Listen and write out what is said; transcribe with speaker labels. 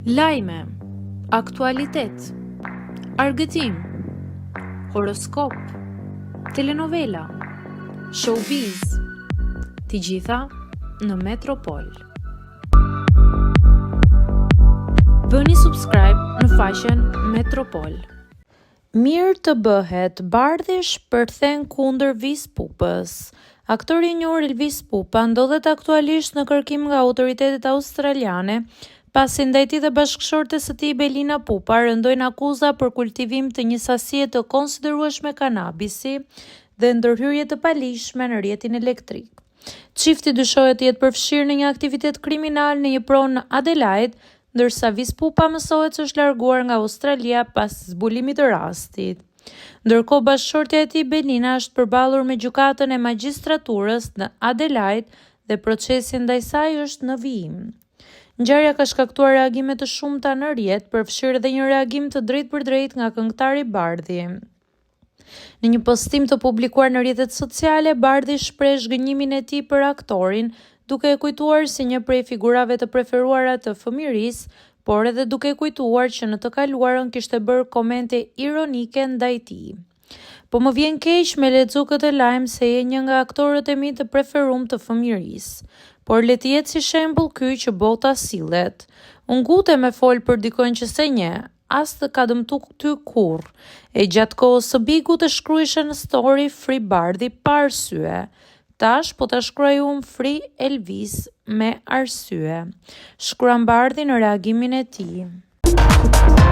Speaker 1: Lajme, aktualitet, argëtim, horoskop, telenovela, showbiz, të gjitha në Metropol. Bëni subscribe në faqen Metropol. Mirë të bëhet, Bardhi shpërthen kundër Vis Pupës. Aktori i njohur Elvis Pupa ndodhet aktualisht në kërkim nga autoritetet australiane, pasi ndajtit e bashkëshortes së tij Belina Pupa rëndojnë akuza për kultivim të një sasie të konsiderueshme kanabisi dhe ndërhyrje të palishme në rrjetin elektrik. Çifti dyshohet të jetë përfshirë në një aktivitet kriminal në një pronë në Adelaide, ndërsa Vis Pupa mësohet se është larguar nga Australia pas zbulimit të rastit. Ndërkohë, bashkëshortja e tij Belina është përballur me gjykatën e magjistraturës në Adelaide dhe procesi ndaj saj është në vijim. Ngjarja ka shkaktuar reagime të shumta në rrjet, përfshirë edhe një reagim të drejtpërdrejtë nga këngëtari Bardhi. Në një postim të publikuar në rrjetet sociale, Bardhi shpreh zhgënjimin e tij për aktorin, duke e kujtuar si një prej figurave të preferuara të fëmijërisë, por edhe duke kujtuar që në të kaluarën kishte bërë komente ironike ndaj tij. Po më vjen keq me lexu këtë lajm se je një nga aktorët e mi të preferuar të fëmijërisë, por le të jetë si shembull ky që bota sillet. Unë ngute me fol për dikon që se nje, as të ka dëmtu ty kurrë. E gjatë kohës së bigu të shkruajshe në story Free Bardhi pa arsye. Tash po ta shkruaj unë Free Elvis me arsye. Shkruan Bardhi në reagimin e tij.